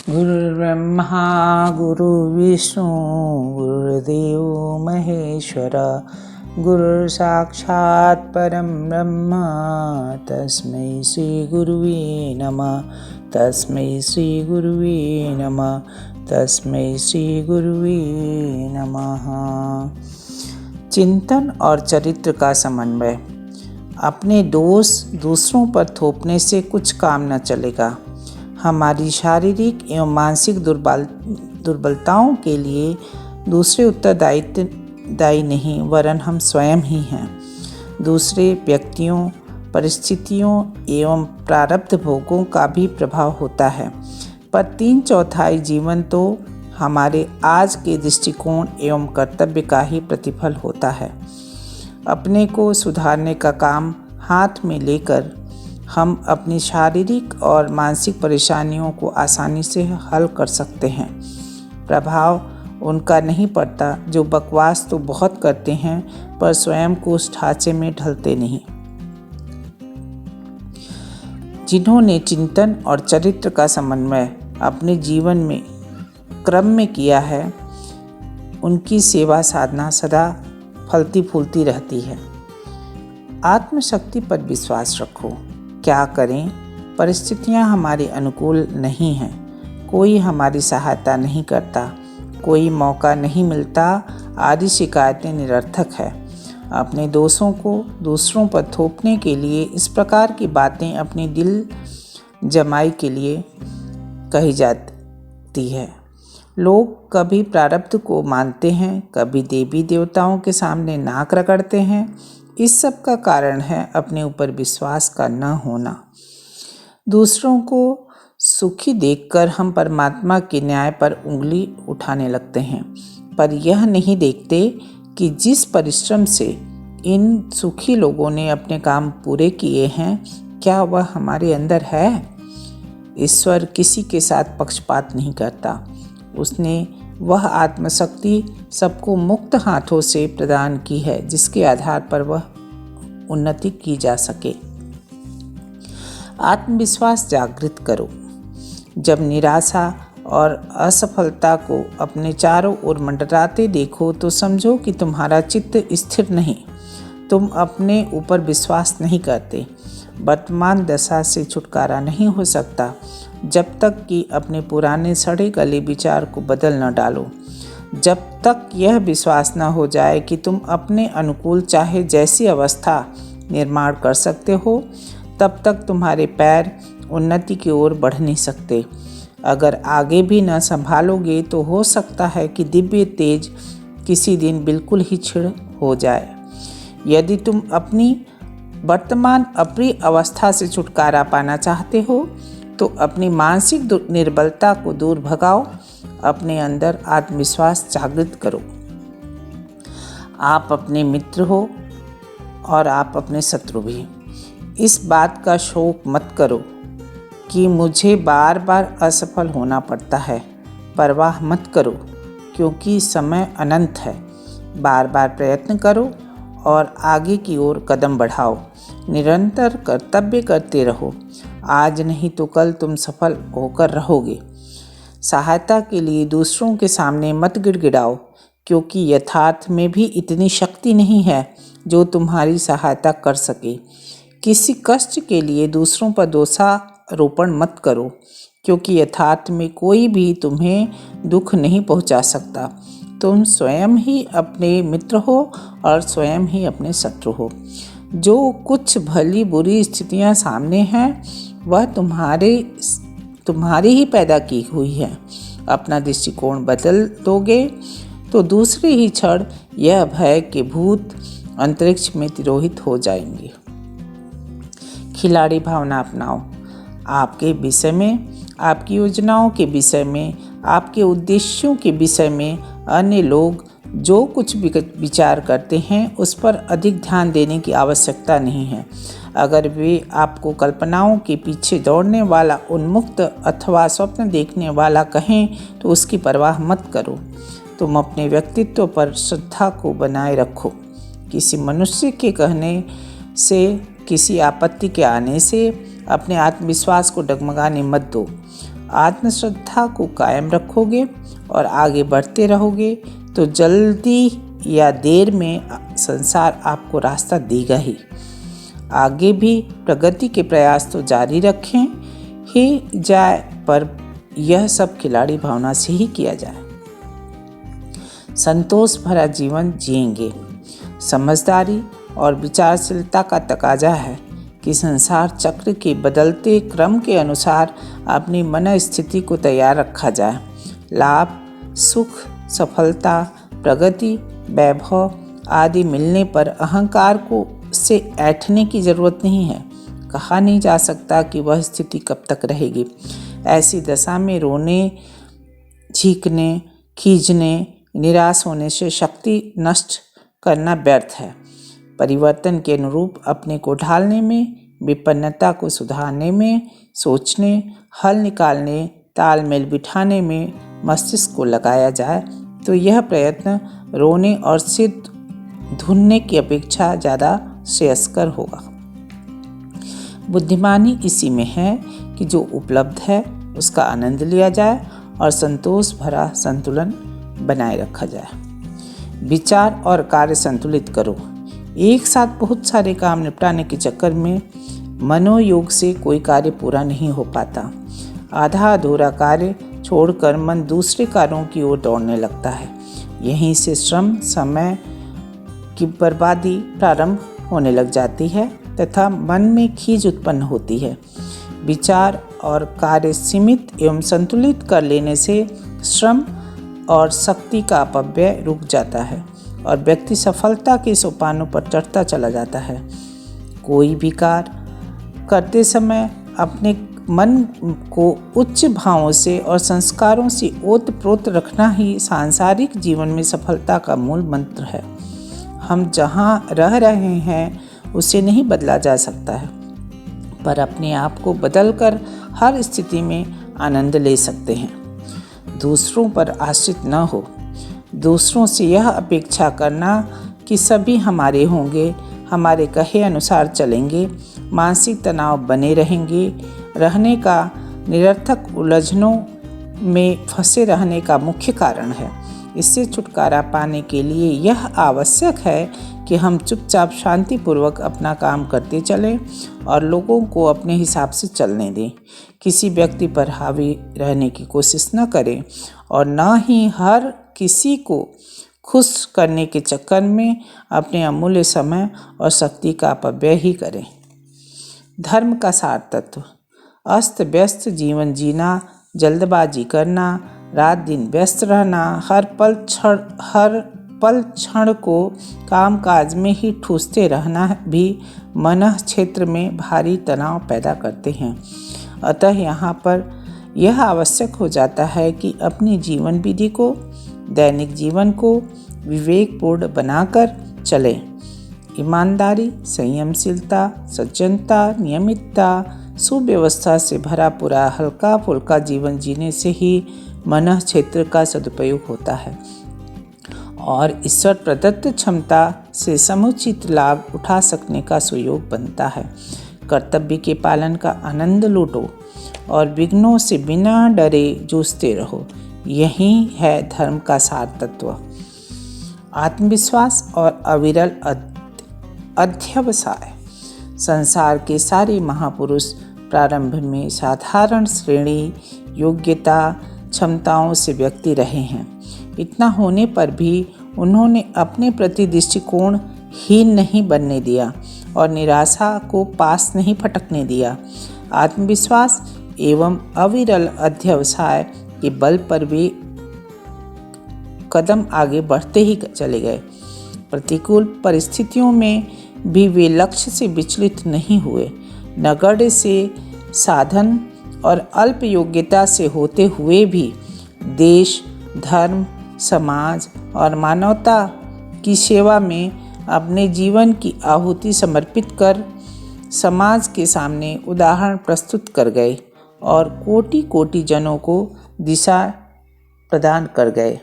गुरुर्ब्रह्मा गुरुर्विष्णु गुरुर्देव महेश्वर गुरुर्साक्षात् परं ब्रह्म तस्मै श्री गुरुवे नमः। तस्मै श्री गुरुवे नमः। तस्मै श्री गुरुवे नमः। चिंतन और चरित्र का समन्वय। अपने दोष दूसरों पर थोपने से कुछ काम न चलेगा। हमारी शारीरिक एवं मानसिक दुर्बलताओं के लिए दूसरे उत्तरदायी नहीं, वरन हम स्वयं ही हैं। दूसरे व्यक्तियों, परिस्थितियों एवं प्रारब्ध भोगों का भी प्रभाव होता है, पर 3/4 जीवन तो हमारे आज के दृष्टिकोण एवं कर्तव्य का ही प्रतिफल होता है। अपने को सुधारने का काम हाथ में लेकर हम अपनी शारीरिक और मानसिक परेशानियों को आसानी से हल कर सकते हैं। प्रभाव उनका नहीं पड़ता जो बकवास तो बहुत करते हैं, पर स्वयं को उस ढांचे में ढलते नहीं। जिन्होंने चिंतन और चरित्र का समन्वय अपने जीवन में क्रम में किया है, उनकी सेवा साधना सदा फलती फूलती रहती है। आत्मशक्ति पर विश्वास रखो। क्या करें, परिस्थितियां हमारे अनुकूल नहीं हैं, कोई हमारी सहायता नहीं करता, कोई मौका नहीं मिलता आदि शिकायतें निरर्थक है। अपने दोषों को दूसरों पर थोपने के लिए इस प्रकार की बातें अपनी दिल जमाई के लिए कही जाती है। लोग कभी प्रारब्ध को मानते हैं, कभी देवी देवताओं के सामने नाक रगड़ते हैं। इस सब का कारण है अपने ऊपर विश्वास का न होना। दूसरों को सुखी देखकर हम परमात्मा के न्याय पर उंगली उठाने लगते हैं, पर यह नहीं देखते कि जिस परिश्रम से इन सुखी लोगों ने अपने काम पूरे किए हैं, क्या वह हमारे अंदर है? ईश्वर किसी के साथ पक्षपात नहीं करता। उसने वह आत्मशक्ति सबको मुक्त हाथों से प्रदान की है, जिसके आधार पर वह उन्नति की जा सके। आत्मविश्वास जागृत करो। जब निराशा और असफलता को अपने चारों ओर मंडराते देखो तो समझो कि तुम्हारा चित्त स्थिर नहीं, तुम अपने ऊपर विश्वास नहीं करते। वर्तमान दशा से छुटकारा नहीं हो सकता जब तक कि अपने पुराने सड़े गले विचार को बदल न डालो। जब तक यह विश्वास न हो जाए कि तुम अपने अनुकूल चाहे जैसी अवस्था निर्माण कर सकते हो, तब तक तुम्हारे पैर उन्नति की ओर बढ़ नहीं सकते। अगर आगे भी न संभालोगे तो हो सकता है कि दिव्य तेज किसी दिन बिल्कुल ही क्षीण हो जाए। यदि तुम अपनी वर्तमान अप्रिय अवस्था से छुटकारा पाना चाहते हो तो अपनी मानसिक निर्बलता को दूर भगाओ, अपने अंदर आत्मविश्वास जागृत करो। आप अपने मित्र हो और आप अपने शत्रु भी। इस बात का शोक मत करो कि मुझे बार बार असफल होना पड़ता है। परवाह मत करो, क्योंकि समय अनंत है। बार बार प्रयत्न करो और आगे की ओर कदम बढ़ाओ। निरंतर कर्तव्य करते रहो। आज नहीं तो कल तुम सफल होकर रहोगे। सहायता के लिए दूसरों के सामने मत गिड़गिड़ाओ, क्योंकि यथार्थ में भी इतनी शक्ति नहीं है जो तुम्हारी सहायता कर सके। किसी कष्ट के लिए दूसरों पर दोषारोपण मत करो, क्योंकि यथार्थ में कोई भी तुम्हें दुख नहीं पहुंचा सकता। तुम स्वयं ही अपने मित्र हो और स्वयं ही अपने शत्रु हो। जो कुछ भली बुरी स्थितियां सामने हैं, वह तुम्हारी ही पैदा की हुई है। अपना दृष्टिकोण बदल दोगे तो दूसरे ही क्षण यह भय के भूत अंतरिक्ष में तिरोहित हो जाएंगे। खिलाड़ी भावना अपनाओ। आपके विषय में, आपकी योजनाओं के विषय में, आपके उद्देश्यों के विषय में अन्य लोग जो कुछ विचार करते हैं, उस पर अधिक ध्यान देने की आवश्यकता नहीं है। अगर वे आपको कल्पनाओं के पीछे दौड़ने वाला, उन्मुक्त अथवा स्वप्न देखने वाला कहें तो उसकी परवाह मत करो। तुम अपने व्यक्तित्व पर श्रद्धा को बनाए रखो। किसी मनुष्य के कहने से, किसी आपत्ति के आने से अपने आत्मविश्वास को डगमगाने मत दो। आत्मश्रद्धा को कायम रखोगे और आगे बढ़ते रहोगे तो जल्दी या देर में संसार आपको रास्ता देगा ही। आगे भी प्रगति के प्रयास तो जारी रखें ही जाए, पर यह सब खिलाड़ी भावना से ही किया जाए। संतोष भरा जीवन जिएंगे। समझदारी और विचारशीलता का तकाजा है कि संसार चक्र के बदलते क्रम के अनुसार अपनी मन स्थिति को तैयार रखा जाए। लाभ, सुख, सफलता, प्रगति, वैभव आदि मिलने पर अहंकार को से ऐंठने की जरूरत नहीं है। कहा नहीं जा सकता कि वह स्थिति कब तक रहेगी। ऐसी दशा में रोने, चीखने, खींचने, निराश होने से शक्ति नष्ट करना व्यर्थ है। परिवर्तन के अनुरूप अपने को ढालने में, विपन्नता को सुधारने में, सोचने, हल निकालने, तालमेल बिठाने में मस्तिष्क को लगाया जाए तो यह प्रयत्न रोने और सिर धुनने की अपेक्षा ज़्यादा श्रेयस्कर होगा। बुद्धिमानी इसी में है कि जो उपलब्ध है उसका आनंद लिया जाए और संतोष भरा संतुलन बनाए रखा जाए। विचार और कार्य संतुलित करो। एक साथ बहुत सारे काम निपटाने के चक्कर में मनोयोग से कोई कार्य पूरा नहीं हो पाता। आधा अधूरा कार्य छोड़कर मन दूसरे कार्यों की ओर दौड़ने लगता है। यहीं से श्रम, समय की बर्बादी प्रारंभ होने लग जाती है तथा मन में खींच उत्पन्न होती है। विचार और कार्य सीमित एवं संतुलित कर लेने से श्रम और शक्ति का अपव्यय रुक जाता है और व्यक्ति सफलता के सोपानों पर चढ़ता चला जाता है। कोई भी कार्य करते समय अपने मन को उच्च भावों से और संस्कारों से ओतप्रोत रखना ही सांसारिक जीवन में सफलता का मूल मंत्र है। हम जहाँ रह रहे हैं उसे नहीं बदला जा सकता है, पर अपने आप को बदलकर हर स्थिति में आनंद ले सकते हैं। दूसरों पर आश्रित न हो। दूसरों से यह अपेक्षा करना कि सभी हमारे होंगे, हमारे कहे अनुसार चलेंगे, मानसिक तनाव बने रहने का निरर्थक उलझनों में फंसे रहने का मुख्य कारण है। इससे छुटकारा पाने के लिए यह आवश्यक है कि हम चुपचाप शांतिपूर्वक अपना काम करते चलें और लोगों को अपने हिसाब से चलने दें। किसी व्यक्ति पर हावी रहने की कोशिश न करें और न ही हर किसी को खुश करने के चक्कर में अपने अमूल्य समय और शक्ति का अपव्यय ही करें। धर्म का सार तत्व। अस्त व्यस्त जीवन जीना, जल्दबाजी करना, रात दिन व्यस्त रहना, हर पल क्षण को कामकाज में ही ठूसते रहना भी मन क्षेत्र में भारी तनाव पैदा करते हैं। अतः यहाँ पर यह आवश्यक हो जाता है कि अपनी जीवन विधि को, दैनिक जीवन को विवेकपूर्ण बनाकर चलें। ईमानदारी, संयमशीलता, सज्जनता, नियमितता, सुव्यवस्था से भरा पूरा हल्का फुल्का जीवन जीने से ही मन क्षेत्र का सदुपयोग होता है और ईश्वर प्रदत्त क्षमता से समुचित लाभ उठा सकने का सुयोग बनता है। कर्तव्य के पालन का आनंद लूटो और विघ्नों से बिना डरे जूझते रहो। यही है धर्म का सार तत्व। आत्मविश्वास और अविरल अध्यवसाय। संसार के सारे महापुरुष प्रारंभ में साधारण श्रेणी, योग्यता, क्षमताओं से व्यक्ति रहे हैं। इतना होने पर भी उन्होंने अपने प्रति दृष्टिकोण हीन नहीं बनने दिया और निराशा को पास नहीं फटकने दिया। आत्मविश्वास एवं अविरल अध्यवसाय के बल पर वे कदम आगे बढ़ते ही चले गए। प्रतिकूल परिस्थितियों में भी वे लक्ष्य से विचलित नहीं हुए। नगण्य से साधन और अल्प योग्यता से होते हुए भी देश, धर्म, समाज और मानवता की सेवा में अपने जीवन की आहुति समर्पित कर समाज के सामने उदाहरण प्रस्तुत कर गए और कोटि कोटि जनों को दिशा प्रदान कर गए।